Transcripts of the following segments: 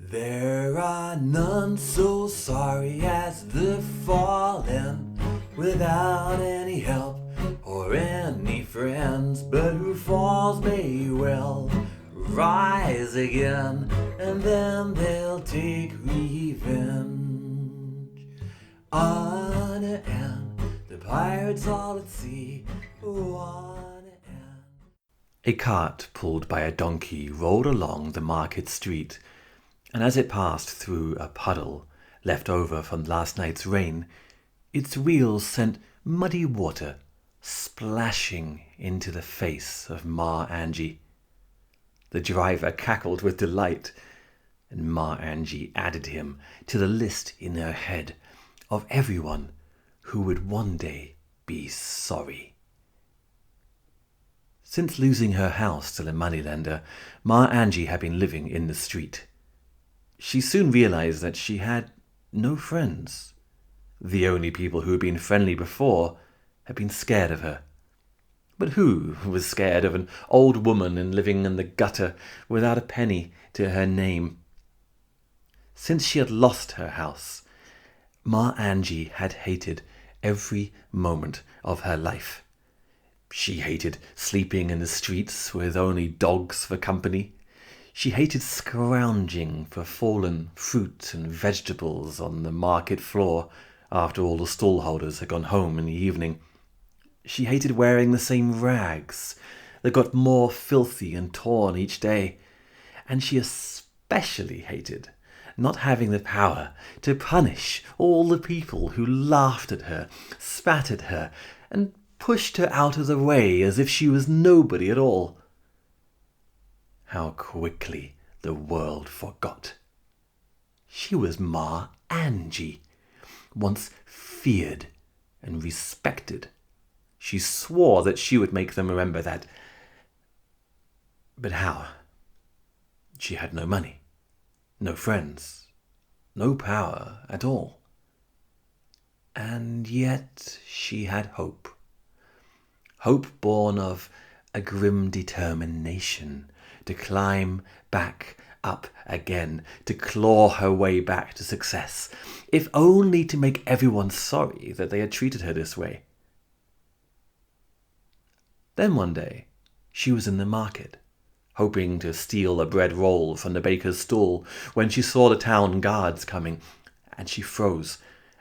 There are none so sorry as the fallen, without any help or any friends, but who falls may well rise again, and then they'll take revenge. Arna and the pirates all at sea. Oh, Arna and... A cart pulled by a donkey rolled along the market street, and as it passed through a puddle left over from last night's rain, its wheels sent muddy water splashing into the face of Ma Angie. The driver cackled with delight, and Ma Angie added him to the list in her head of everyone who would one day be sorry. Since losing her house to the moneylender, Ma Angie had been living in the street. She soon realized that she had no friends. The only people who had been friendly before had been scared of her. But who was scared of an old woman and living in the gutter without a penny to her name? Since she had lost her house, Ma Angie had hated every moment of her life. She hated sleeping in the streets with only dogs for company. She hated scrounging for fallen fruit and vegetables on the market floor after all the stallholders had gone home in the evening. She hated wearing the same rags that got more filthy and torn each day. And she especially hated not having the power to punish all the people who laughed at her, spat at her, and pushed her out of the way as if she was nobody at all. How quickly the world forgot. She was Ma Angie, once feared and respected. She swore that she would make them remember that. But how? She had no money, no friends, no power at all. And yet she had hope. Hope born of a grim determination to climb back up again, to claw her way back to success, if only to make everyone sorry that they had treated her this way. Then one day she was in the market, hoping to steal a bread roll from the baker's stall, when she saw the town guards coming, and she froze,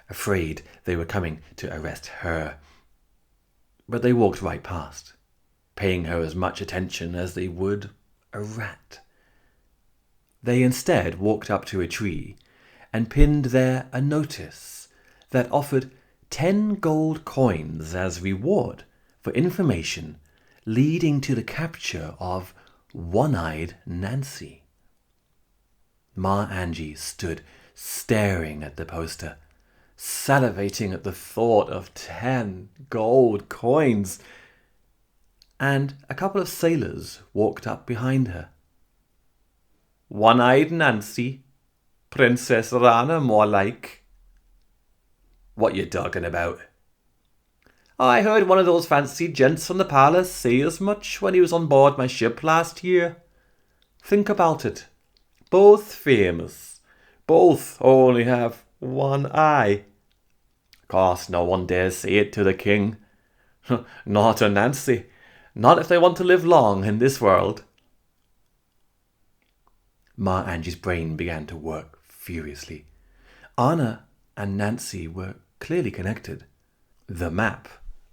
afraid they were coming to arrest her. But they walked right past, paying her as much attention as they would a rat. They instead walked up to a tree and pinned there a notice that offered 10 gold coins as reward for information leading to the capture of One-Eyed Nancy. Ma Angie stood staring at the poster, salivating at the thought of 10 gold coins, and a couple of sailors walked up behind her. "One-Eyed Nancy, Princess Arna more like." "What you talking about?" "I heard one of those fancy gents from the palace say as much when he was on board my ship last year. Think about it. Both famous. Both only have one eye. Of course, no one dares say it to the king. Nor to Nancy. Not if they want to live long in this world." Ma Angie's brain began to work furiously. Arna and Nancy were clearly connected. The map,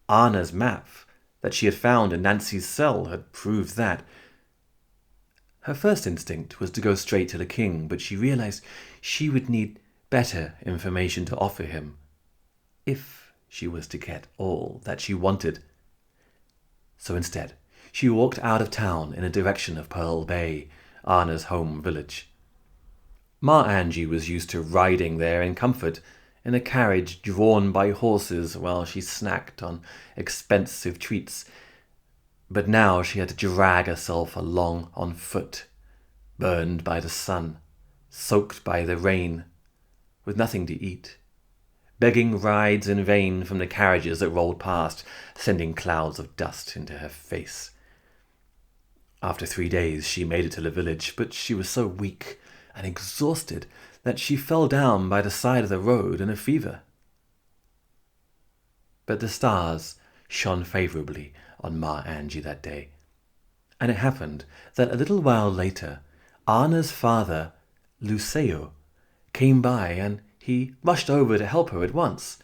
Arna's map, that she had found in Nancy's cell had proved that. Her first instinct was to go straight to the king, but she realized she would need better information to offer him, if she was to get all that she wanted. So instead, she walked out of town in the direction of Pearl Bay, Arna's home village. Ma Angie was used to riding there in comfort, in a carriage drawn by horses while she snacked on expensive treats. But now she had to drag herself along on foot, burned by the sun, soaked by the rain, with nothing to eat, begging rides in vain from the carriages that rolled past, sending clouds of dust into her face. After 3 days she made it to the village, but she was so weak and exhausted that she fell down by the side of the road in a fever. But the stars shone favourably on Ma Angie that day, and it happened that a little while later Arna's father, Luceo, came by, and he rushed over to help her at once.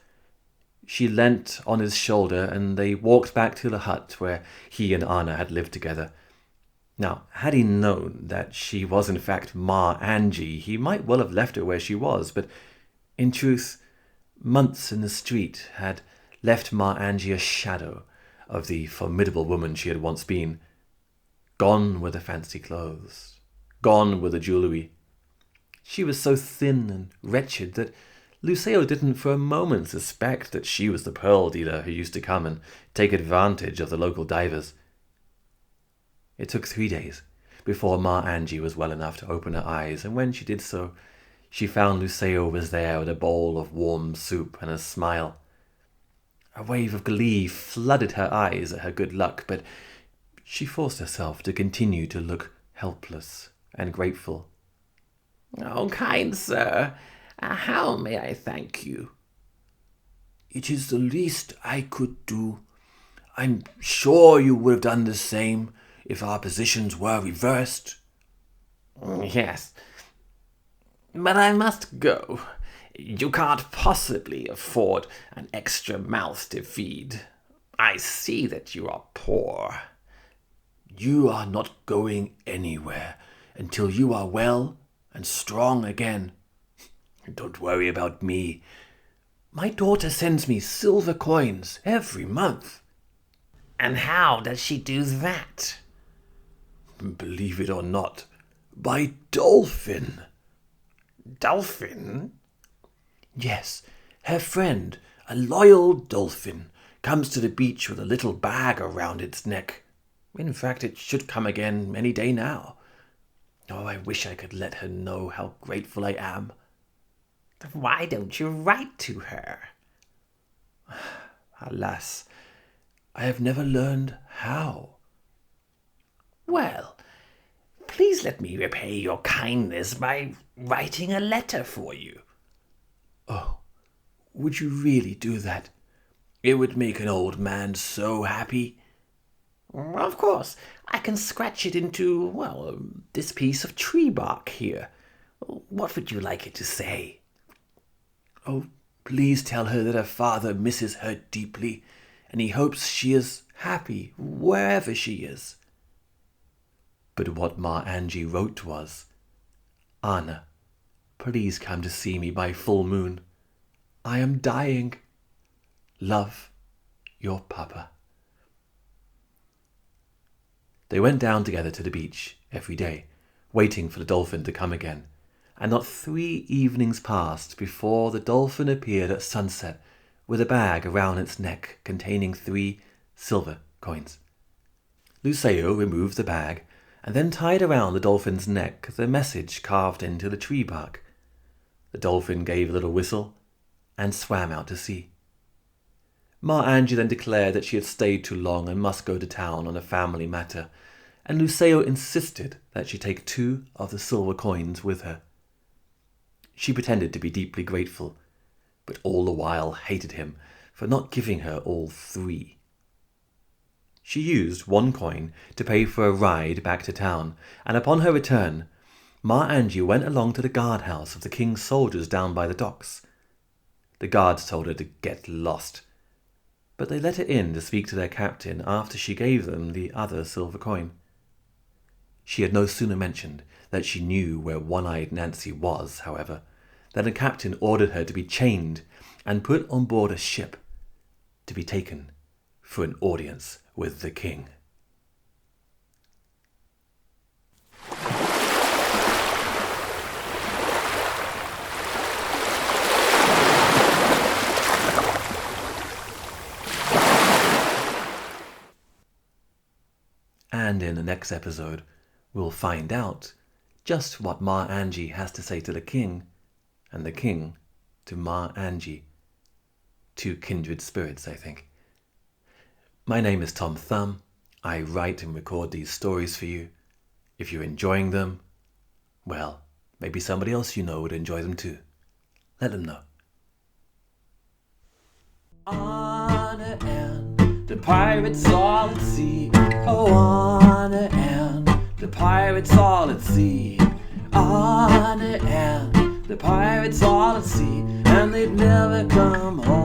She leant on his shoulder, and they walked back to the hut where he and Arna had lived together. Now, had he known that she was in fact Ma Angie, he might well have left her where she was, but in truth, months in the street had left Ma Angie a shadow of the formidable woman she had once been. Gone were the fancy clothes, gone were the jewellery. She was so thin and wretched that Luceo didn't for a moment suspect that she was the pearl dealer who used to come and take advantage of the local divers. It took 3 days before Ma Angie was well enough to open her eyes, and when she did so, she found Luceo was there with a bowl of warm soup and a smile. A wave of glee flooded her eyes at her good luck, but she forced herself to continue to look helpless and grateful. "Oh, kind sir, how may I thank you?" "It is the least I could do. I'm sure you would have done the same if our positions were reversed." "Yes, but I must go. You can't possibly afford an extra mouth to feed. I see that you are poor." "You are not going anywhere until you are well and strong again. Don't worry about me. My daughter sends me silver coins every month." "And how does she do that?" "Believe it or not, by dolphin." "Dolphin?" "Yes, her friend, a loyal dolphin, comes to the beach with a little bag around its neck. In fact, it should come again any day now. Oh, I wish I could let her know how grateful I am." "Why don't you write to her?" "Alas, I have never learned how." "Well, please let me repay your kindness by writing a letter for you." "Oh, would you really do that? It would make an old man so happy." "Of course, I can scratch it into, this piece of tree bark here. What would you like it to say?" "Oh, please tell her that her father misses her deeply, and he hopes she is happy wherever she is." But what Ma Angie wrote was, "Arna, please come to see me by full moon. I am dying. Love, your papa." They went down together to the beach every day, waiting for the dolphin to come again, and not 3 evenings passed before the dolphin appeared at sunset with a bag around its neck containing 3 silver coins. Luceo removed the bag and then tied around the dolphin's neck the message carved into the tree bark. The dolphin gave a little whistle and swam out to sea. Ma Angie then declared that she had stayed too long and must go to town on a family matter, and Luceo insisted that she take 2 of the silver coins with her. She pretended to be deeply grateful, but all the while hated him for not giving her all 3. She used 1 coin to pay for a ride back to town, and upon her return, Ma Angie went along to the guardhouse of the king's soldiers down by the docks. The guards told her to get lost, but they let her in to speak to their captain after she gave them the other silver coin. She had no sooner mentioned that she knew where One-Eyed Nancy was, however, than the captain ordered her to be chained and put on board a ship to be taken for an audience with the king. And in the next episode, we'll find out just what Ma Angie has to say to the king, and the king to Ma Angie. 2 kindred spirits, I think. My name is Tom Thumb. I write and record these stories for you. If you're enjoying them, well, Maybe somebody else you know would enjoy them too. Let them know. Arna and the pirates all at sea. Oh, Arna and the pirates all at sea. Arna and the pirates all at sea, and they'd never come home.